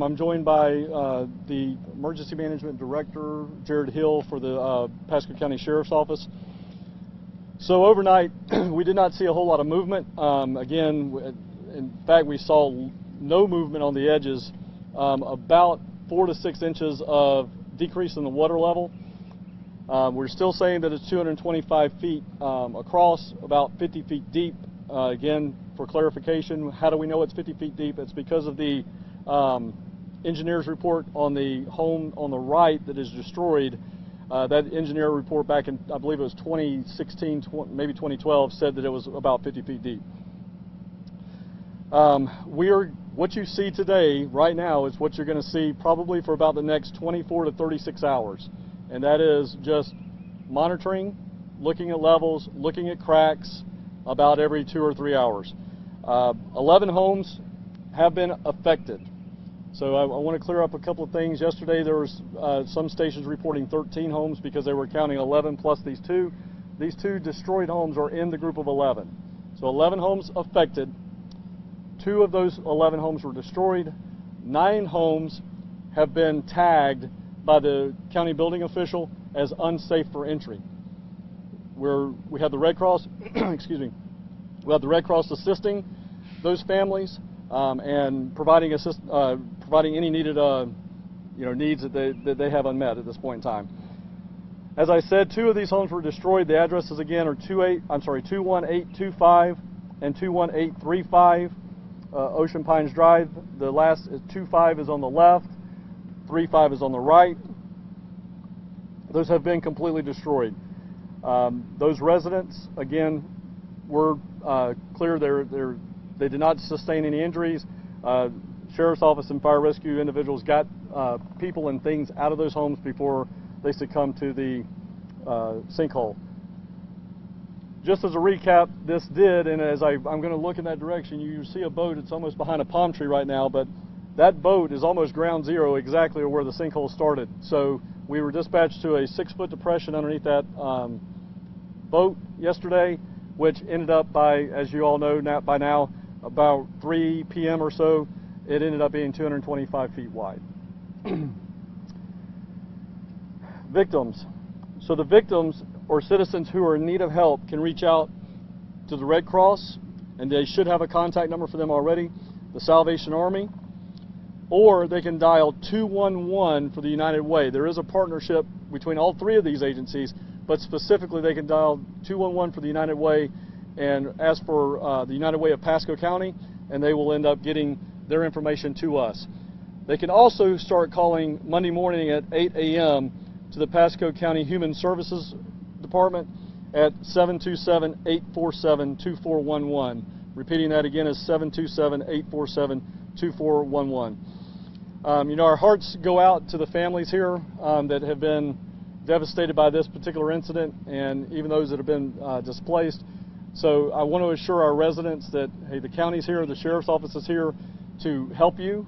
I'm joined by the Emergency Management Director, Jared Hill, for the Pasco County Sheriff's Office. So overnight, we did not see a whole lot of movement. Again, in fact, we saw no movement on the edges, about 4 to 6 inches of decrease in the water level. We're still saying that it's 225 feet across, about 50 feet deep. Again, for clarification, how do we know it's 50 feet deep? It's because of the engineer's report on the home on the right that is destroyed. That engineer report back in, I believe it was 2016, maybe 2012, said that it was about 50 feet deep. What you see today, right now, is what you're going to see probably for about the next 24 to 36 hours. And that is just monitoring, looking at levels, looking at cracks about every 2 or 3 hours. 11 homes have been affected. So I want to clear up a couple of things. Yesterday there was some stations reporting 13 homes because they were counting 11 plus these two. These two destroyed homes are in the group of 11. So 11 homes affected. 2 of those 11 homes were destroyed. 9 homes have been tagged by the county building official as unsafe for entry. We have the Red Cross, excuse me, we have the Red Cross assisting those families and providing any needed needs that they have unmet at this point in time. As I said, 2 of these homes were destroyed. The addresses again are 21825 and 21835 Ocean Pines Drive. The last 25 is on the left, 35 is on the right. Those have been completely destroyed. Those residents, again, were clear. They did not sustain any injuries. Sheriff's Office and fire rescue individuals got people and things out of those homes before they succumbed to the sinkhole. Just as a recap, this did, and as I'm going to look in that direction, you see a boat. It's almost behind a palm tree right now, but that boat is almost ground zero, exactly where the sinkhole started. So we were dispatched to a 6-foot depression underneath that boat yesterday, which ended up by, as you all know by now, about 3 p.m. or so, it ended up being 225 feet wide. Victims. So the victims or citizens who are in need of help can reach out to the Red Cross, and they should have a contact number for them already, the Salvation Army, or they can dial 211 for the United Way. There is a partnership between all 3 of these agencies, but specifically they can dial 211 for the United Way and ask for the United Way of Pasco County, and they will end up getting their information to us. They can also start calling Monday morning at 8 a.m. to the Pasco County Human Services Department at 727-847-2411. Repeating that again is 727-847-2411. Our hearts go out to the families here that have been devastated by this particular incident, and even those that have been displaced. So I want to assure our residents that, hey, the county's here, the Sheriff's Office is here to help you.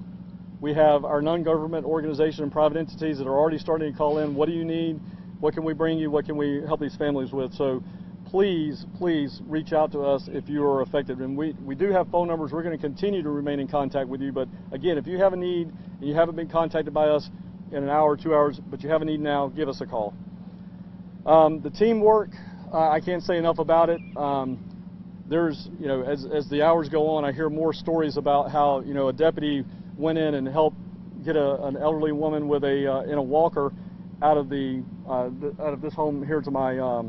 We have our non-government organization and private entities that are already starting to call in. What do you need? What can we bring you? What can we help these families with? So please, please reach out to us if you are affected. And we do have phone numbers. We're going to continue to remain in contact with you. But again, if you have a need and you haven't been contacted by us in an hour or 2 hours, but you have a need now, give us a call. The teamwork, I can't say enough about it. There's, as the hours go on, I hear more stories about how, a deputy went in and helped get an elderly woman with in a walker out of this home here to my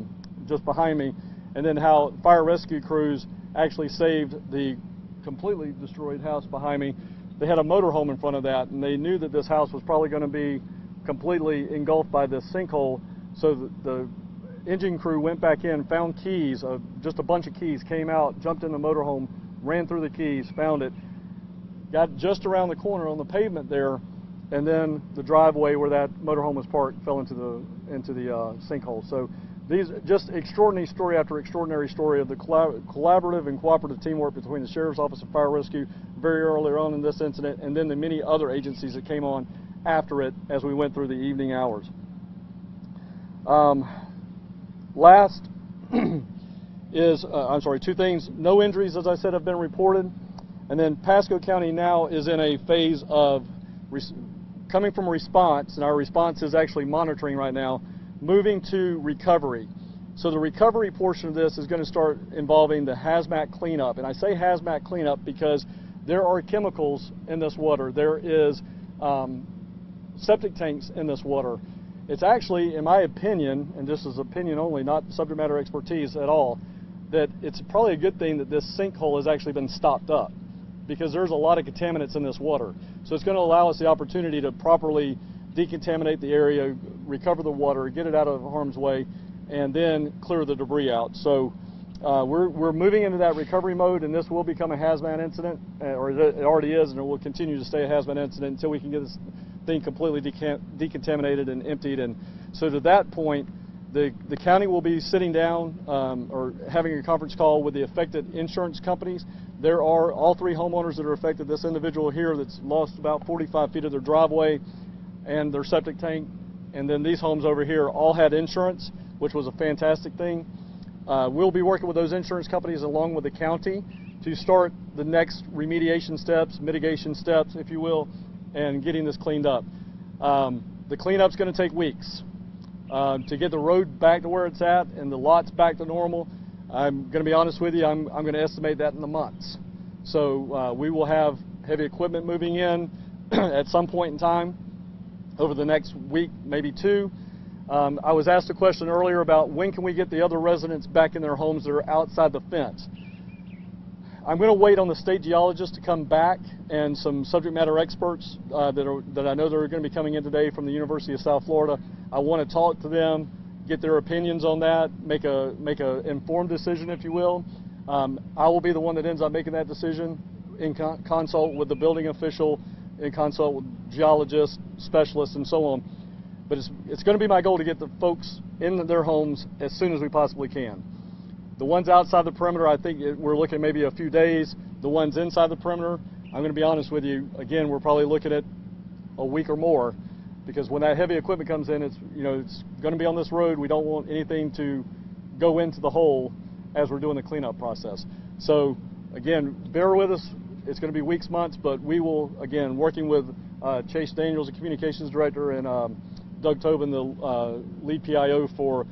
just behind me, and then how fire rescue crews actually saved the completely destroyed house behind me. They had a motorhome in front of that, and they knew that this house was probably going to be completely engulfed by this sinkhole, so the engine crew went back in, found keys, just a bunch of keys, came out, jumped in the motorhome, ran through the keys, found it, got just around the corner on the pavement there, and then the driveway where that motorhome was parked fell into the sinkhole. So these just extraordinary story after extraordinary story of the collaborative and cooperative teamwork between the Sheriff's Office and Fire Rescue very early on in this incident, and then the many other agencies that came on after it as we went through the evening hours. Last is, 2 things. No injuries, as I said, have been reported. And then Pasco County now is in a phase of coming from response, and our response is actually monitoring right now, moving to recovery. So the recovery portion of this is going to start involving the hazmat cleanup. And I say hazmat cleanup because there are chemicals in this water. There is septic tanks in this water. It's actually, in my opinion, and this is opinion only, not subject matter expertise at all, that it's probably a good thing that this sinkhole has actually been stopped up, because there's a lot of contaminants in this water. So it's going to allow us the opportunity to properly decontaminate the area, recover the water, get it out of harm's way, and then clear the debris out. So we're moving into that recovery mode, and this will become a hazmat incident, or it already is, and it will continue to stay a hazmat incident until we can get this thing completely decontaminated and emptied. And so to that point, the county will be sitting down or having a conference call with the affected insurance companies. There are all 3 homeowners that are affected. This individual here that's lost about 45 feet of their driveway and their septic tank, and then these homes over here all had insurance, which was a fantastic thing. We'll be working with those insurance companies along with the county to start the next remediation steps, mitigation steps, if you will, and getting this cleaned up. The cleanup's going to take weeks. To get the road back to where it's at and the lots back to normal, I'm going to be honest with you, I'm going to estimate that in the months. So we will have heavy equipment moving in at some point in time over the next week, maybe 2. I was asked a question earlier about when can we get the other residents back in their homes that are outside the fence. I'm going to wait on the state geologist to come back and some subject matter experts that I know that are going to be coming in today from the University of South Florida. I want to talk to them, get their opinions on that, make a informed decision, if you will. I will be the one that ends up making that decision in consult with the building official, in consult with geologists, specialists, and so on. But it's going to be my goal to get the folks in their homes as soon as we possibly can. The ones outside the perimeter, I think we're looking at maybe a few days. The ones inside the perimeter, I'm going to be honest with you, again, we're probably looking at a week or more, because when that heavy equipment comes in, it's going to be on this road. We don't want anything to go into the hole as we're doing the cleanup process. So again, bear with us. It's going to be weeks, months, but we will, again, working with Chase Daniels, the communications director, and Doug Tobin, the lead PIO for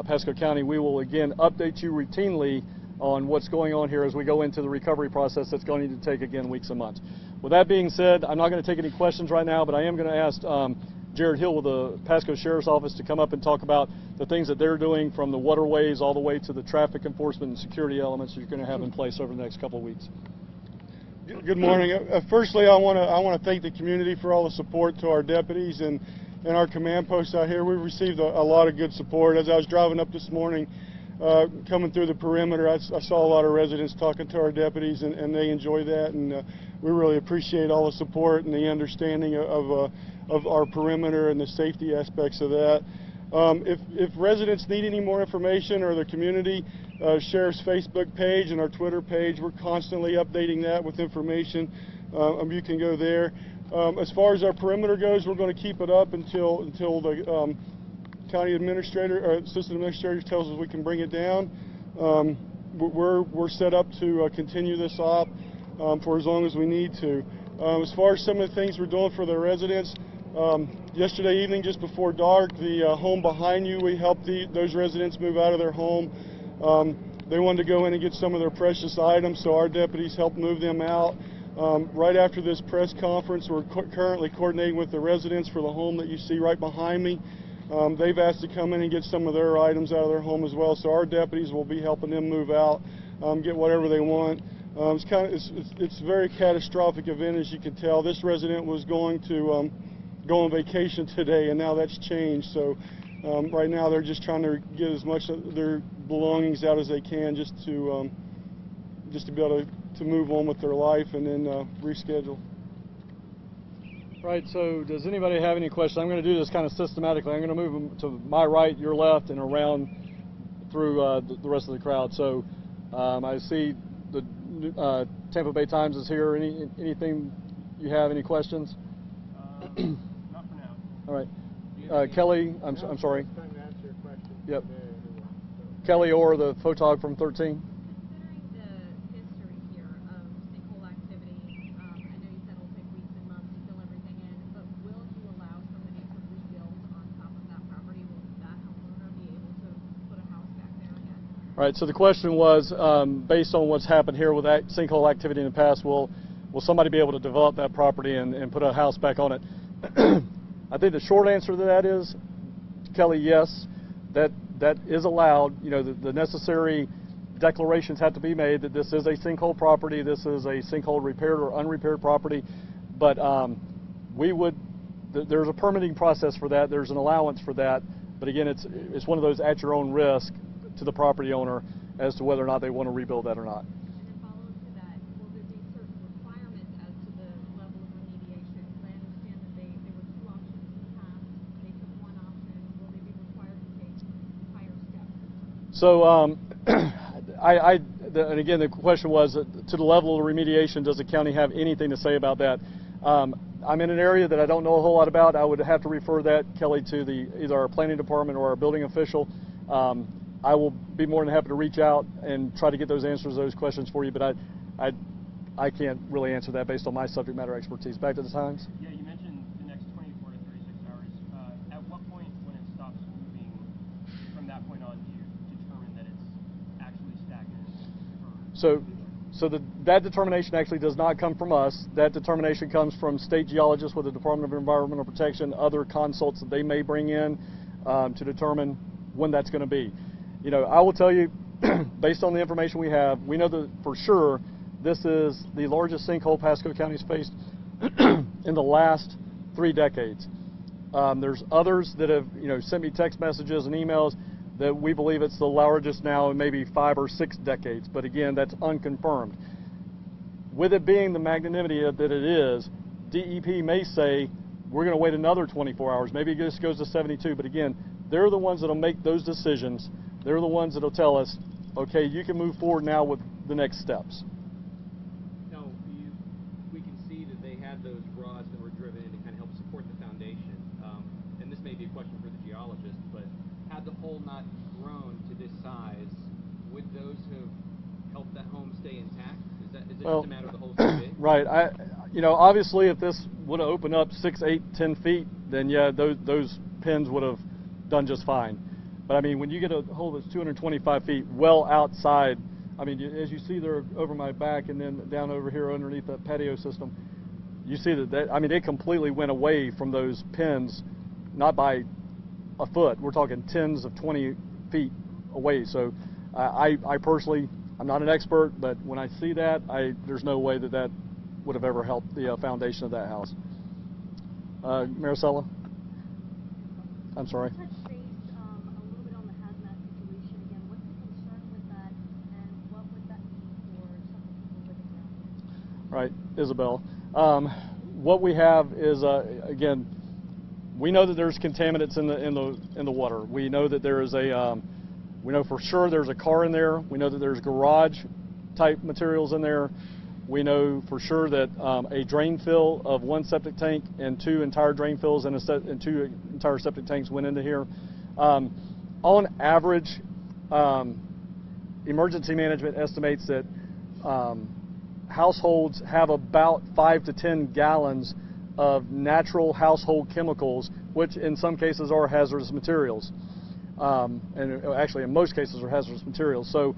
Pasco County, we will again update you routinely on what's going on here as we go into the recovery process that's going to take, again, weeks and months. With that being said, I'm not going to take any questions right now, but I am going to ask Jared Hill with the Pasco Sheriff's Office to come up and talk about the things that they're doing from the waterways all the way to the traffic enforcement and security elements that you're going to have in place over the next couple of weeks. Good morning. Firstly, I want to thank the community for all the support to our deputies and our command posts out here. We've received a lot of good support. As I was driving up this morning, coming through the perimeter, I saw a lot of residents talking to our deputies, and they enjoy that, and we really appreciate all the support and the understanding of our perimeter and the safety aspects of that. If residents need any more information, or the community, Sheriff's Facebook page and our Twitter page, we're constantly updating that with information. You can go there. As far as our perimeter goes, we're going to keep it up until the county administrator or assistant administrator tells us we can bring it down. We're set up to continue this op for as long as we need to. As far as some of the things we're doing for the residents, yesterday evening, just before dark, the home behind you, we helped those residents move out of their home. They wanted to go in and get some of their precious items, so our deputies helped move them out. Right after this press conference, we're currently coordinating with the residents for the home that you see right behind me. They've asked to come in and get some of their items out of their home as well, so our deputies will be helping them move out, get whatever they want. It's a very catastrophic event, as you can tell. This resident was going to go on vacation today, and now that's changed. So right now they're just trying to get as much of their belongings out as they can, just to be able to move on with their life and then reschedule. Right, so does anybody have any questions? I'm going to do this kind of systematically. I'm going to move them to my right, your left, and around through the rest of the crowd. So I see the Tampa Bay Times is here. Anything you have, any questions? Not for now. All right. Kelly, I'm sorry. Time to answer your question. Yep. Kelly Orr, the photog from 13. Considering the history here of sinkhole activity, I know you said it'll take weeks and months to fill everything All right, so the question was, based on what's happened here with that sinkhole activity in the past, will somebody be able to develop that property and put a house back on it? I think the short answer to that is, Kelly, yes, that is allowed. You know, the necessary declarations have to be made that this is a sinkhole property, this is a sinkhole repaired or unrepaired property, but there's a permitting process for that, there's an allowance for that, but again, it's one of those at your own risk to the property owner as to whether or not they want to rebuild that or not. And then follow to that, will there be certain requirements as to the level of remediation? Because I understand that there were two options in the past, they took one option, will they be required to take higher steps? So, and again, the question was, to the level of remediation, does the county have anything to say about that? I'm in an area that I don't know a whole lot about. I would have to refer that, Kelly, to either our planning department or our building official. I will be more than happy to reach out and try to get those answers to those questions for you, but I can't really answer that based on my subject matter expertise. Back to the Times. Yeah, you mentioned the next 24 to 36 hours. At what point, when it stops moving, from that point on, do you determine that it's actually stagnant? So that determination actually does not come from us. That determination comes from state geologists with the Department of Environmental Protection, other consults that they may bring in to determine when that's going to be. You know, I will tell you, based on the information we have, we know that for sure this is the largest sinkhole Pasco County's faced in the last 3 decades. There's others that have, sent me text messages and emails that we believe it's the largest now in maybe 5 or 6 decades, but again, that's unconfirmed. With it being the magnanimity that it is, DEP may say, we're going to wait another 24 hours, maybe this goes to 72, but again, they're the ones that'll make those decisions. They're the ones that'll tell us, okay, you can move forward now with the next steps. Now, we can see that they had those rods that were driven in to kind of help support the foundation. And this may be a question for the geologist, but had the hole not grown to this size, would those have helped that home stay intact? Is it just a matter of the hole so big? Right. Obviously, if this would have opened up 6, 8, 10 feet, then yeah, those pins would have done just fine. But I mean, when you get a hole that's 225 feet well outside, I mean, as you see there over my back and then down over here underneath that patio system, you see that I mean, it completely went away from those pins, not by a foot. We're talking tens of 20 feet away. So I personally, I'm not an expert, but when I see that, there's no way that would have ever helped the foundation of that house. Maricela? I'm sorry. Touch base a little bit on the hazmat situation again. What's the concern with that, and what would that mean for some of the people living around here? Right, Isabel. What we have is again, we know that there's contaminants in the water. We know that there is we know for sure there's a car in there. We know that there's garage type materials in there. We know for sure that a drain fill of 1 septic tank and 2 entire drain fills and 2 entire septic tanks went into here. On average, emergency management estimates that households have about 5 to 10 gallons of natural household chemicals, which in some cases are hazardous materials. And actually in most cases are hazardous materials. So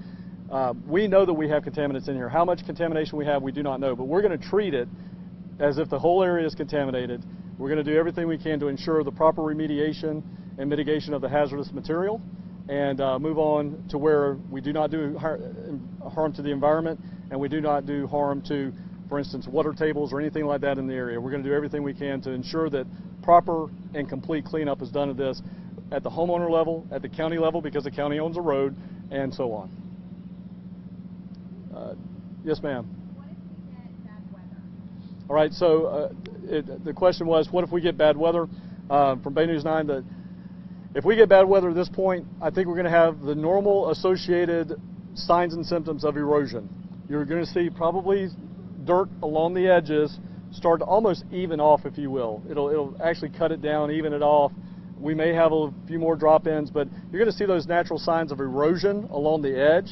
we know that we have contaminants in here. How much contamination we have, we do not know, but we're going to treat it as if the whole area is contaminated. We're going to do everything we can to ensure the proper remediation and mitigation of the hazardous material and move on to where we do not do harm to the environment and we do not do harm to, for instance, water tables or anything like that in the area. We're going to do everything we can to ensure that proper and complete cleanup is done of this at the homeowner level, at the county level, because the county owns a road, and so on. Yes, ma'am. What if we get bad weather? All right, so the question was, what if we get bad weather? From Bay News 9, that if we get bad weather at this point, I think we're going to have the normal associated signs and symptoms of erosion. You're going to see probably dirt along the edges start to almost even off, if you will. It'll actually cut it down, even it off. We may have a few more drop-ins, but you're going to see those natural signs of erosion along the edge.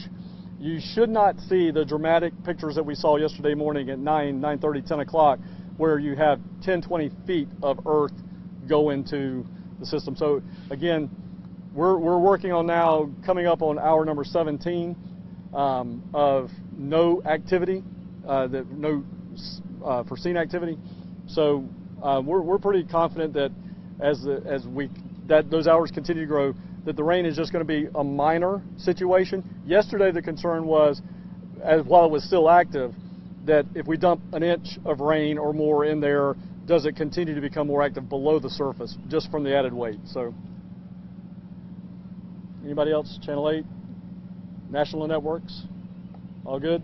You should not see the dramatic pictures that we saw yesterday morning at 9:30, 10 o'clock, where you have 10, 20 feet of earth go into the system. So again, we're working on now coming up on hour number 17 of no activity, no foreseen activity. So we're pretty confident that as those hours continue to grow, that the rain is just going to be a minor situation. Yesterday the concern was, while it was still active, that if we dump an inch of rain or more in there, does it continue to become more active below the surface just from the added weight? So, anybody else? Channel 8, National Networks, all good?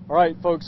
All right, folks.